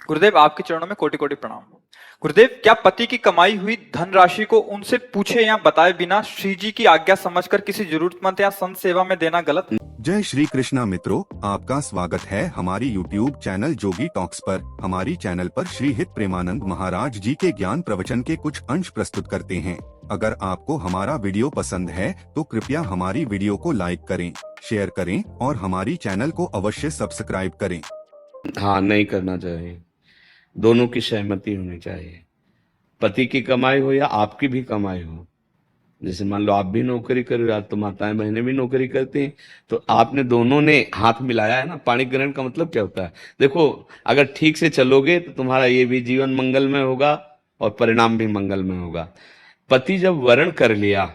गुरुदेव आपके चरणों में कोटि कोटि प्रणाम। गुरुदेव, क्या पति की कमाई हुई धनराशि को उनसे पूछे या बताए बिना श्री जी की आज्ञा समझकर किसी जरूरतमंद या संत सेवा में देना गलत है? जय श्री कृष्णा मित्रों, आपका स्वागत है हमारी YouTube चैनल जोगी टॉक्स पर। हमारी चैनल पर श्री हित प्रेमानंद महाराज जी के ज्ञान प्रवचन के कुछ अंश प्रस्तुत करते हैं। अगर आपको हमारा वीडियो पसंद है तो कृपया हमारी वीडियो को लाइक करें, शेयर करें और हमारी चैनल को अवश्य सब्सक्राइब करें। हाँ, नहीं करना चाहिए। दोनों की सहमति होनी चाहिए। पति की कमाई हो या आपकी भी कमाई हो। जैसे मान लो आप भी नौकरी कर रहे हो, तो माताएं बहनें भी नौकरी करती हैं, तो आपने दोनों ने हाथ मिलाया है ना। पाणी ग्रहण का मतलब क्या होता है? देखो, अगर ठीक से चलोगे तो तुम्हारा ये भी जीवन मंगलमय होगा और परिणाम भी मंगलमय होगा। पति जब वर्ण कर लिया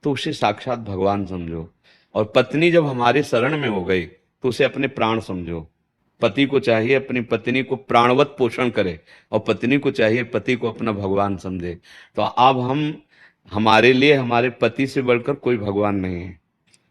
तो उसे साक्षात भगवान समझो, और पत्नी जब हमारे शरण में हो गई तो उसे अपने प्राण समझो। पति को चाहिए अपनी पत्नी को प्राणवत पोषण करे, और पत्नी को चाहिए पति को अपना भगवान समझे। तो अब हमारे लिए हमारे पति से बढ़कर कोई भगवान नहीं है।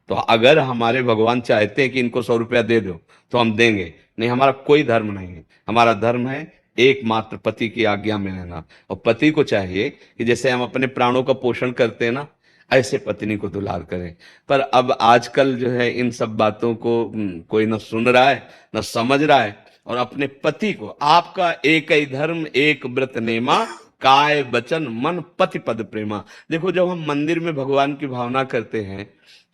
तो अगर हमारे भगवान चाहते हैं कि इनको 100 रुपया दे दो तो हम देंगे, नहीं, हमारा कोई धर्म नहीं है। हमारा धर्म है एकमात्र पति की आज्ञा में रहना, और पति को चाहिए कि जैसे हम अपने प्राणों का पोषण करते हैं ना, ऐसे पत्नी को दुलार करें। पर अब आजकल जो है इन सब बातों को कोई न सुन रहा है न समझ रहा है, और अपने पति को, आपका एक ही धर्म एक व्रत नेमा, काय वचन मन पति पद प्रेमा। देखो, जब हम मंदिर में भगवान की भावना करते हैं,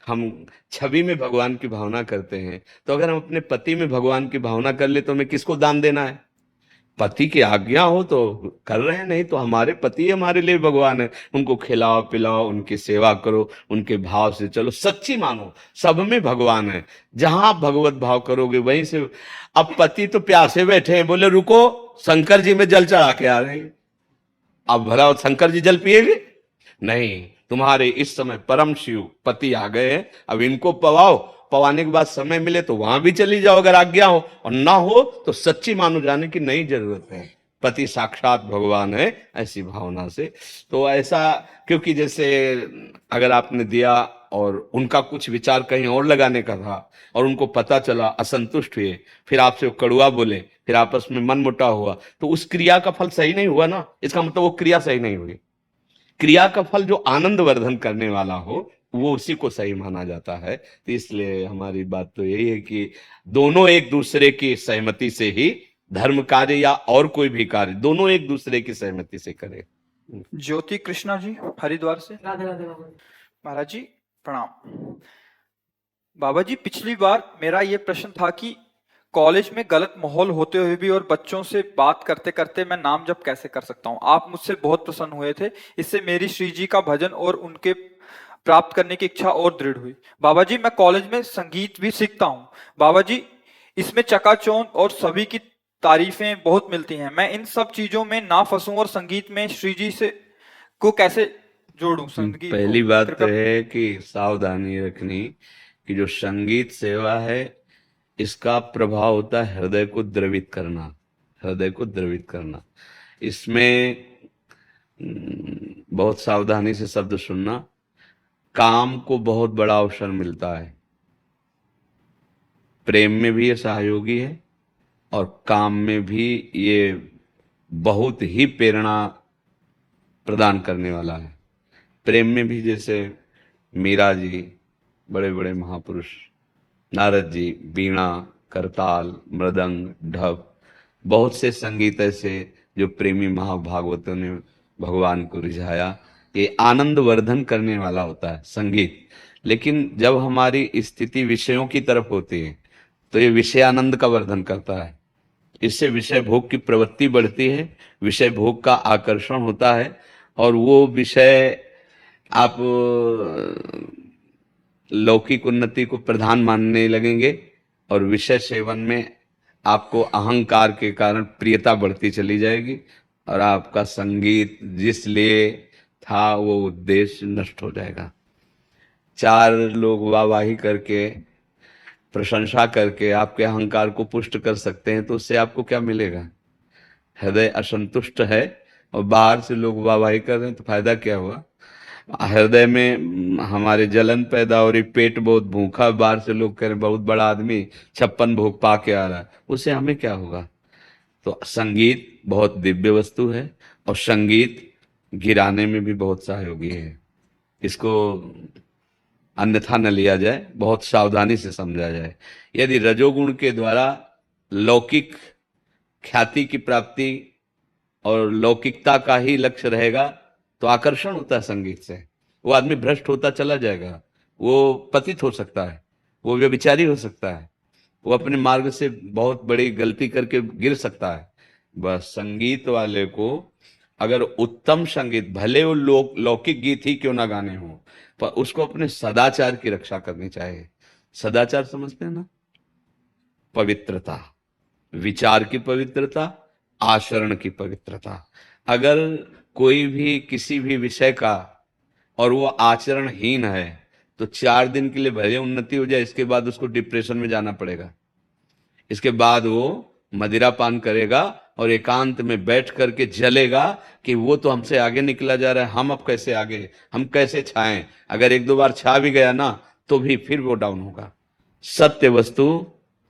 हम छवि में भगवान की भावना करते हैं, तो अगर हम अपने पति में भगवान की भावना कर ले तो हमें किसको दान देना है? पति की आज्ञा हो तो कर रहे हैं, नहीं तो हमारे पति हमारे लिए भगवान है। उनको खिलाओ पिलाओ, उनकी सेवा करो, उनके भाव से चलो, सच्ची मानो, सब में भगवान है। जहां भगवत भाव करोगे वहीं से। अब पति तो प्यासे बैठे हैं, बोले रुको शंकर जी में जल चढ़ा के आ रहे हैं। अब भला शंकर जी जल पिएंगे? नहीं, तुम्हारे इस समय परम शिव पति आ गए हैं, अब इनको पवाओ। पवाने के बाद समय मिले तो वहां भी चली जाओ अगर आज्ञा हो, और ना हो तो सच्ची मानो जाने की नहीं जरूरत है। पति साक्षात भगवान है, ऐसी भावना से। तो ऐसा, क्योंकि जैसे अगर आपने दिया और उनका कुछ विचार कहीं और लगाने का था, और उनको पता चला, असंतुष्ट हुए, फिर आपसे वो कड़ुआ बोले, फिर आपस में मन मुटाव हुआ, तो उस क्रिया का फल सही नहीं हुआ ना। इसका मतलब वो क्रिया सही नहीं हुई। क्रिया का फल जो आनंद वर्धन करने वाला हो वो उसी को सही माना जाता है। तो इसलिए हमारी बात तो यही है कि दोनों एक दूसरे की सहमति से ही धर्म कार्य या और कोई भी कार्य, दोनों एक दूसरे की सहमति से करें। ज्योति कृष्णा जी हरिद्वार से। राधे राधे बाबा। महाराज जी प्रणाम। बाबा जी, पिछली बार मेरा ये प्रश्न था कि कॉलेज में गलत माहौल होते हुए भी और बच्चों से बात करते करते मैं नाम जप कैसे कर सकता हूँ। आप मुझसे बहुत प्रसन्न हुए थे, इससे मेरी श्री जी का भजन और उनके प्राप्त करने की इच्छा और दृढ़ हुई। बाबा जी, मैं कॉलेज में संगीत भी सीखता हूँ। बाबा जी, इसमें चकाचौंध और सभी की तारीफें बहुत मिलती हैं। मैं इन सब चीजों में ना फंसूं और संगीत में श्री जी से को कैसे जोड़ूं? संगीत पहली को बात तो कृपया। है कि सावधानी रखनी कि जो संगीत सेवा है इसका प्रभाव होता है हृदय को द्रवित करना, हृदय को द्रवित करना। इसमें बहुत सावधानी से शब्द सुनना। काम को बहुत बड़ा अवसर मिलता है, प्रेम में भी ये सहयोगी है और काम में भी ये बहुत ही प्रेरणा प्रदान करने वाला है। प्रेम में भी जैसे मीरा जी, बड़े बड़े महापुरुष, नारद जी, वीणा, करताल, मृदंग, ढप, बहुत से संगीत ऐसे जो प्रेमी महाभागवतों ने भगवान को रिझाया। ये आनंद वर्धन करने वाला होता है संगीत। लेकिन जब हमारी स्थिति विषयों की तरफ होती है तो ये विषय आनंद का वर्धन करता है। इससे विषय भोग की प्रवृत्ति बढ़ती है, विषय भोग का आकर्षण होता है, और वो विषय आप लौकिक उन्नति को प्रधान मानने लगेंगे, और विषय सेवन में आपको अहंकार के कारण प्रियता बढ़ती चली जाएगी, और आपका संगीत जिस लिए था वो उद्देश्य नष्ट हो जाएगा। चार लोग वाहवाही करके, प्रशंसा करके आपके अहंकार को पुष्ट कर सकते हैं, तो उससे आपको क्या मिलेगा? हृदय असंतुष्ट है और बाहर से लोग वाहवाही कर रहे हैं, तो फायदा क्या हुआ? हृदय में हमारे जलन पैदा हो रही, पेट बहुत भूखा, बाहर से लोग कह रहे बहुत बड़ा आदमी 56 भोग पा के आ रहा है, उससे हमें क्या होगा? तो संगीत बहुत दिव्य वस्तु है और संगीत गिराने में भी बहुत सहयोगी है। इसको अन्यथा न लिया जाए, बहुत सावधानी से समझा जाए। यदि रजोगुण के द्वारा लौकिक ख्याति की प्राप्ति और लौकिकता का ही लक्ष्य रहेगा तो आकर्षण होता है संगीत से, वो आदमी भ्रष्ट होता चला जाएगा, वो पतित हो सकता है, वो व्यभिचारी हो सकता है, वो अपने मार्ग से बहुत बड़ी गलती करके गिर सकता है। बस संगीत वाले को अगर उत्तम संगीत, भले वो लौकिक गीत ही क्यों ना गाने हो, पर उसको अपने सदाचार की रक्षा करनी चाहिए। सदाचार समझते हैं ना? पवित्रता, विचार की पवित्रता, आचरण की पवित्रता। अगर कोई भी किसी भी विषय का और वो आचरणहीन है तो 4 दिन के लिए भले उन्नति हो जाए, इसके बाद उसको डिप्रेशन में जाना पड़ेगा। इसके बाद वो मदिरा पान करेगा और एकांत में बैठ करके जलेगा कि वो तो हमसे आगे निकला जा रहा है, हम अब कैसे आगे, हम कैसे छाएं। अगर 1-2 बार छा भी गया ना तो भी फिर वो डाउन होगा। सत्य वस्तु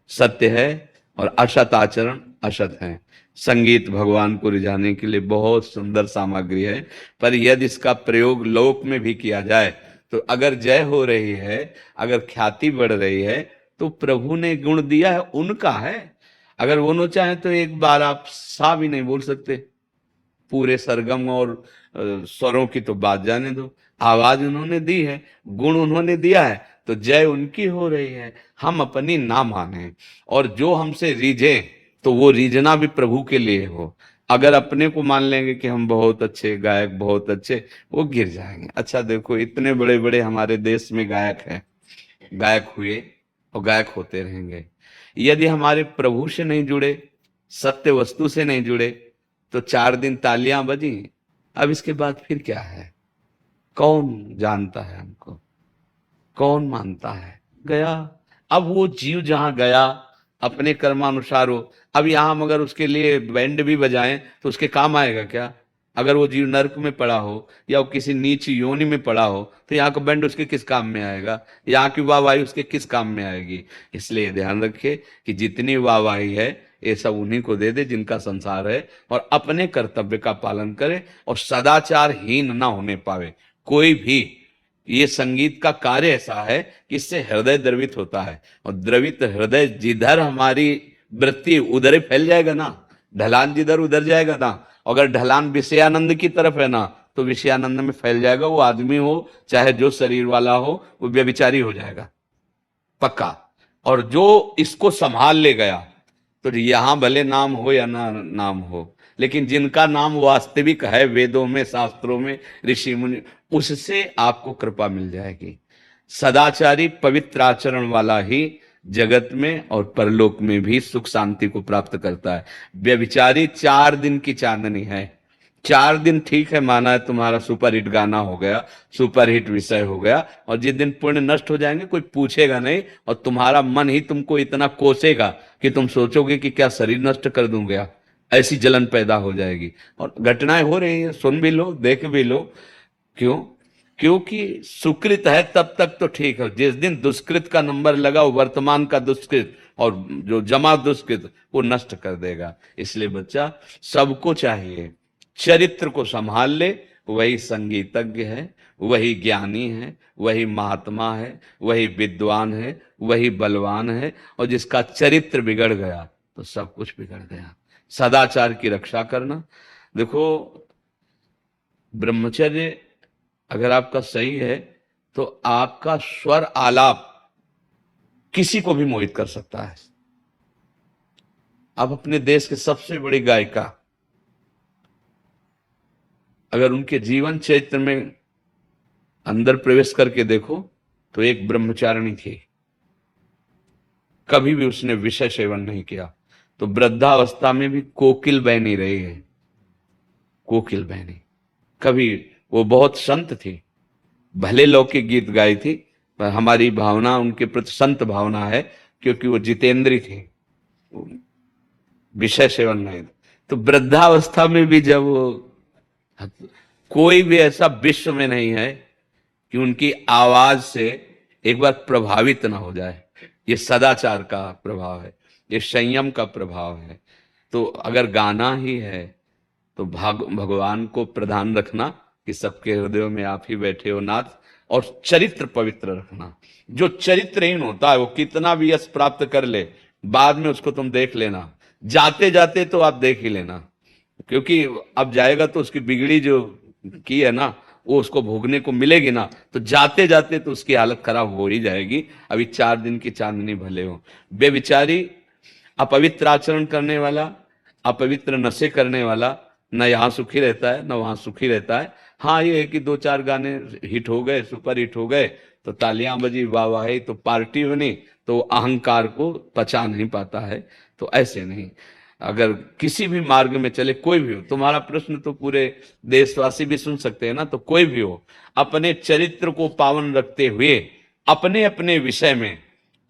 सत्य है और असत आचरण असत है। संगीत भगवान को रिझाने के लिए बहुत सुंदर सामग्री है, पर यदि इसका प्रयोग लोक में भी किया जाए तो अगर जय हो रही है, अगर ख्याति बढ़ रही है, तो प्रभु ने गुण दिया है, उनका है। अगर वो न चाहे तो एक बार आप सा भी नहीं बोल सकते। पूरे सरगम और स्वरों की तो बात जाने दो, आवाज उन्होंने दी है, गुण उन्होंने दिया है, तो जय उनकी हो रही है, हम अपनी ना माने। और जो हमसे रीझे तो वो रीझना भी प्रभु के लिए हो। अगर अपने को मान लेंगे कि हम बहुत अच्छे गायक, बहुत अच्छे, वो गिर जाएंगे। अच्छा देखो, इतने बड़े बड़े हमारे देश में गायक हैं, गायक हुए और गायक होते रहेंगे। यदि हमारे प्रभु से नहीं जुड़े, सत्य वस्तु से नहीं जुड़े, तो 4 दिन तालियां बजी, अब इसके बाद फिर क्या है? कौन जानता है हमको? कौन मानता है? गया। अब वो जीव जहां गया अपने कर्मानुसार हो, अब यहां हम अगर उसके लिए बैंड भी बजाएं तो उसके काम आएगा क्या? अगर वो जीव नरक में पड़ा हो या वो किसी नीच योनि में पड़ा हो तो यहाँ का बैंड उसके किस काम में आएगा? यहाँ की वाहवाही उसके किस काम में आएगी? इसलिए ध्यान रखे कि जितनी वाहवाही है ये सब उन्हीं को दे दे जिनका संसार है, और अपने कर्तव्य का पालन करे और सदाचारहीन ना होने पावे कोई भी। ये संगीत का कार्य ऐसा है कि इससे हृदय द्रवित होता है, और द्रवित हृदय जिधर हमारी वृत्ति उधर ही फैल जाएगा ना, ढलान जिधर उधर जाएगा ना। अगर ढलान विषयानंद की तरफ है ना तो विषयानंद में फैल जाएगा। वो आदमी हो चाहे जो शरीर वाला हो, वो व्यभिचारी हो जाएगा पक्का। और जो इसको संभाल ले गया तो यहां भले नाम हो या ना नाम हो, लेकिन जिनका नाम वास्तविक है वेदों में, शास्त्रों में, ऋषि मुनि, उससे आपको कृपा मिल जाएगी। सदाचारी पवित्र आचरण वाला ही जगत में और परलोक में भी सुख शांति को प्राप्त करता है। व्यभिचारी 4 दिन की चांदनी है। 4 दिन ठीक है, माना है तुम्हारा सुपरहिट गाना हो गया, सुपरहिट विषय हो गया, और जिस दिन पुण्य नष्ट हो जाएंगे कोई पूछेगा नहीं, और तुम्हारा मन ही तुमको इतना कोसेगा कि तुम सोचोगे कि क्या शरीर नष्ट कर दूंगा, ऐसी जलन पैदा हो जाएगी। और घटनाएं हो रही है, सुन भी लो, देख भी लो। क्यों? क्योंकि सुकृत है तब तक तो ठीक है, जिस दिन दुष्कृत का नंबर लगा, वर्तमान का दुष्कृत और जो जमा दुष्कृत वो नष्ट कर देगा। इसलिए बच्चा, सबको चाहिए चरित्र को संभाल ले, वही संगीतज्ञ है, वही ज्ञानी है, वही महात्मा है, वही विद्वान है, वही बलवान है। और जिसका चरित्र बिगड़ गया तो सब कुछ बिगड़ गया। सदाचार की रक्षा करना। देखो, ब्रह्मचर्य अगर आपका सही है तो आपका स्वर आलाप किसी को भी मोहित कर सकता है। आप अपने देश के सबसे बड़ी गायिका अगर उनके जीवन चरित्र में अंदर प्रवेश करके देखो तो एक ब्रह्मचारिणी थी, कभी भी उसने विषय सेवन नहीं किया, तो वृद्धावस्था में भी कोकिल बहनी रही है। कोकिल बहनी कभी, वो बहुत संत थी, भले लौकिक गीत गाई थी, पर हमारी भावना उनके प्रति संत भावना है, क्योंकि वो जितेंद्री थी, विषय सेवन नहीं। तो वृद्धावस्था में भी जब वो, कोई भी ऐसा विश्व में नहीं है कि उनकी आवाज से एक बार प्रभावित ना हो जाए। ये सदाचार का प्रभाव है, ये संयम का प्रभाव है। तो अगर गाना ही है तो भगवान को प्रधान रखना कि सबके हृदयों में आप ही बैठे हो नाथ, और चरित्र पवित्र रखना। जो चरित्रहीन होता है वो कितना भी यश प्राप्त कर ले, बाद में उसको तुम देख लेना, जाते जाते तो आप देख ही लेना, क्योंकि अब जाएगा तो उसकी बिगड़ी जो की है ना वो उसको भोगने को मिलेगी ना, तो जाते जाते तो उसकी हालत खराब हो ही जाएगी। अभी 4 दिन की चांदनी भले हो। बेविचारी, अपवित्र आचरण करने वाला, अपवित्र नशे करने वाला न यहाँ सुखी रहता है न वहां सुखी रहता है। हाँ ये है कि 2-4 गाने हिट हो गए, सुपर हिट हो गए तो तालियां बजी, वाह वाह, तो पार्टी बनी, तो अहंकार को पचा नहीं पाता है। तो ऐसे नहीं, अगर किसी भी मार्ग में चले, कोई भी हो, तुम्हारा प्रश्न तो पूरे देशवासी भी सुन सकते हैं ना, तो कोई भी हो, अपने चरित्र को पावन रखते हुए अपने अपने विषय में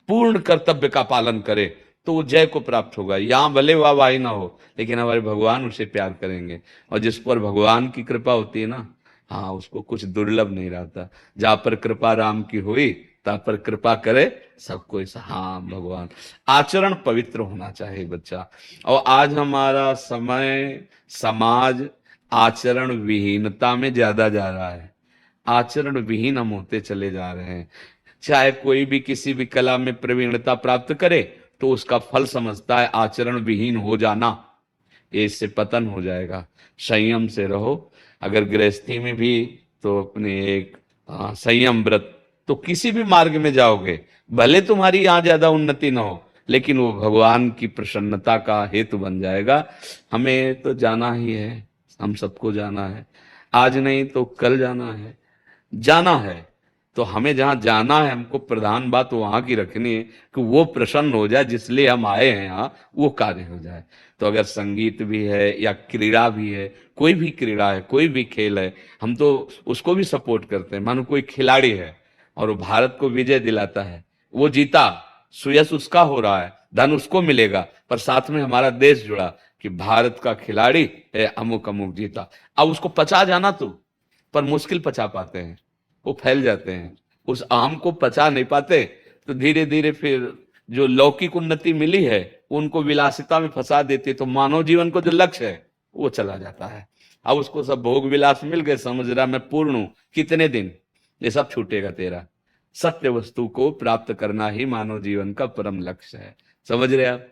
पूर्ण कर्तव्य का पालन करे तो वो जय को प्राप्त होगा। यहां भले वाहवाही ना हो, लेकिन हमारे भगवान उसे प्यार करेंगे, और जिस पर भगवान की कृपा होती है ना, हाँ उसको कुछ दुर्लभ नहीं रहता। जहां पर कृपा राम की हुई ता पर कृपा करे सबको। हाँ भगवान, आचरण पवित्र होना चाहिए बच्चा। और आज हमारा समय, समाज आचरण विहीनता में ज्यादा जा रहा है। आचरण विहीन हम होते चले जा रहे हैं। चाहे कोई भी किसी भी कला में प्रवीणता प्राप्त करे तो उसका फल समझता है आचरण विहीन हो जाना, ये इससे पतन हो जाएगा। संयम से रहो। अगर गृहस्थी में भी तो अपने एक संयम व्रत, तो किसी भी मार्ग में जाओगे, भले तुम्हारी यहाँ ज्यादा उन्नति ना हो, लेकिन वो भगवान की प्रसन्नता का हेतु बन जाएगा। हमें तो जाना ही है, हम सबको जाना है, आज नहीं तो कल जाना है। जाना है तो हमें जहां जाना है, हमको प्रधान बात वहां की रखनी है कि वो प्रसन्न हो जाए, जिसलिए हम आए हैं यहाँ वो कार्य हो जाए। तो अगर संगीत भी है या क्रीड़ा भी है, कोई भी क्रीड़ा है, कोई भी खेल है, हम तो उसको भी सपोर्ट करते हैं। मानो कोई खिलाड़ी है और वो भारत को विजय दिलाता है, वो जीता, सुयश उसका हो रहा है, धन उसको मिलेगा, पर साथ में हमारा देश जुड़ा कि भारत का खिलाड़ी अमुक अमुक जीता। अब उसको पचा जाना तो, पर मुश्किल पचा पाते हैं, वो फैल जाते हैं, उस आम को पचा नहीं पाते, तो धीरे धीरे फिर जो लौकिक उन्नति मिली है उनको विलासिता में फंसा देती, तो मानव जीवन को जो लक्ष्य है वो चला जाता है। अब उसको सब भोग विलास मिल गए, समझ रहा मैं पूर्ण हूं, कितने दिन ये सब छूटेगा तेरा। सत्य वस्तु को प्राप्त करना ही मानव जीवन का परम लक्ष्य है। समझ रहे आप?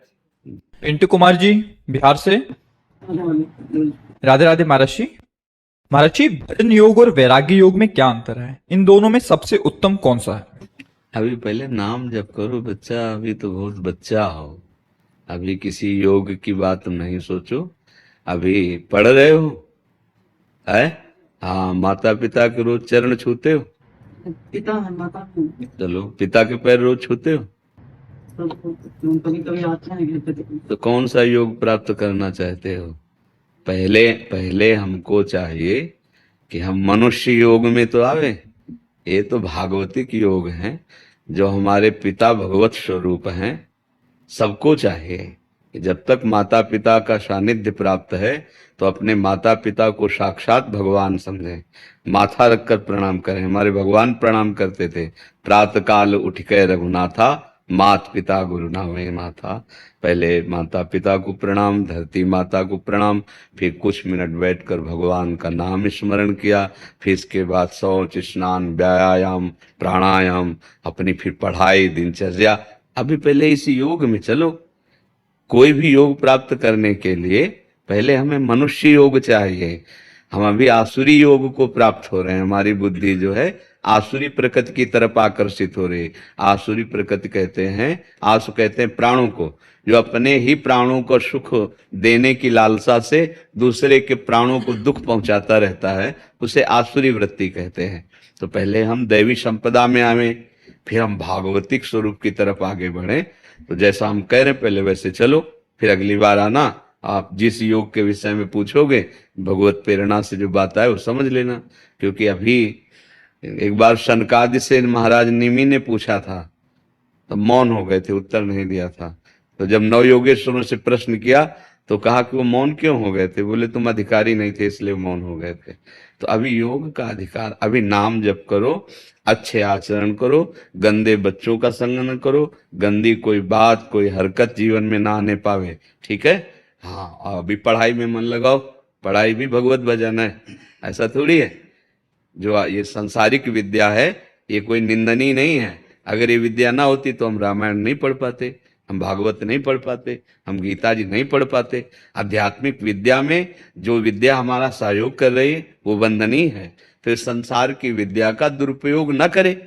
पिंटू कुमार जी बिहार से। राधे राधे महाराज जी। महाराज जी, भजन योग और वैराग्य योग में क्या अंतर है? इन दोनों में सबसे उत्तम कौन सा है? अभी पहले नाम जप करो बच्चा, अभी तो बहुत बच्चा हो, अभी किसी योग की बात नहीं सोचो। अभी पढ़ रहे हो है? हाँ, माता पिता के रोज चरण छूते हो? पिता है, माता है। चलो, पिता के पैर रोज छूते हो? तो कभी कभी आते हैं। तो कौन सा योग प्राप्त करना चाहते हो? पहले हमको चाहिए कि हम मनुष्य योग में तो आवे। ये तो भागवतिक योग हैं, जो हमारे पिता भगवत स्वरूप हैं। सबको चाहिए कि जब तक माता पिता का सानिध्य प्राप्त है तो अपने माता पिता को साक्षात भगवान समझें, माथा रखकर प्रणाम करें। हमारे भगवान प्रणाम करते थे, प्रातः काल उठ के रघुनाथा, मात पिता गुरु नामे माथा। पहले माता पिता को प्रणाम, धरती माता को प्रणाम, फिर कुछ मिनट बैठकर भगवान का नाम स्मरण किया, फिर इसके बाद शौच, स्नान, व्यायाम, प्राणायाम, अपनी फिर पढ़ाई, दिनचर्या। अभी पहले इस योग में चलो। कोई भी योग प्राप्त करने के लिए पहले हमें मनुष्य योग चाहिए। हम अभी आसुरी योग को प्राप्त हो रहे हैं, हमारी बुद्धि जो है आसुरी प्रकृति की तरफ आकर्षित हो रही है। आसुरी प्रकृति कहते हैं, आसु कहते हैं प्राणों को, जो अपने ही प्राणों को सुख देने की लालसा से दूसरे के प्राणों को दुख पहुंचाता रहता है, उसे आसुरी वृत्ति कहते हैं। तो पहले हम दैवी संपदा में आवे, फिर हम भागवतिक स्वरूप की तरफ आगे बढ़े। तो जैसा हम कह रहे पहले वैसे चलो, फिर अगली बार आना, आप जिस योग के विषय में पूछोगे भगवत प्रेरणा से जो बात आए वो समझ लेना। क्योंकि अभी एक बार सनकादि से महाराज निमि ने पूछा था, तो मौन हो गए थे, उत्तर नहीं दिया था। तो जब नव योगेश्वरों से प्रश्न किया तो कहा कि वो मौन क्यों हो गए थे? बोले तुम अधिकारी नहीं थे इसलिए मौन हो गए थे। तो अभी योग का अधिकार, अभी नाम जप करो, अच्छे आचरण करो, गंदे बच्चों का संग न करो, गंदी कोई बात, कोई हरकत जीवन में ना आने पावे, ठीक है? हाँ, अभी पढ़ाई में मन लगाओ, पढ़ाई भी भगवत भजन है, ऐसा थोड़ी है। जो ये सांसारिक विद्या है ये कोई निंदनीय नहीं है। अगर ये विद्या ना होती तो हम रामायण नहीं पढ़ पाते, हम भागवत नहीं पढ़ पाते, हम गीता जी नहीं पढ़ पाते। आध्यात्मिक विद्या में जो विद्या हमारा सहयोग कर रही है वो वंदनीय है। तो इस संसार की विद्या का दुरुपयोग न करे,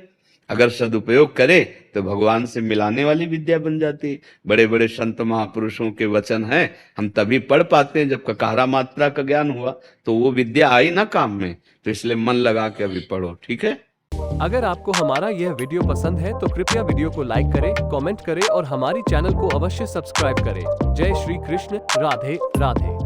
अगर सदुपयोग करे तो भगवान से मिलाने वाली विद्या बन जाती है। बड़े बड़े संत महापुरुषों के वचन हैं, हम तभी पढ़ पाते हैं जब ककारा मात्रा का ज्ञान हुआ, तो वो विद्या आई ना काम में। तो इसलिए मन लगा के अभी पढ़ो, ठीक है। अगर आपको हमारा यह वीडियो पसंद है तो कृपया वीडियो को लाइक करें, कमेंट करें और हमारी चैनल को अवश्य सब्सक्राइब करें। जय श्री कृष्ण, राधे राधे।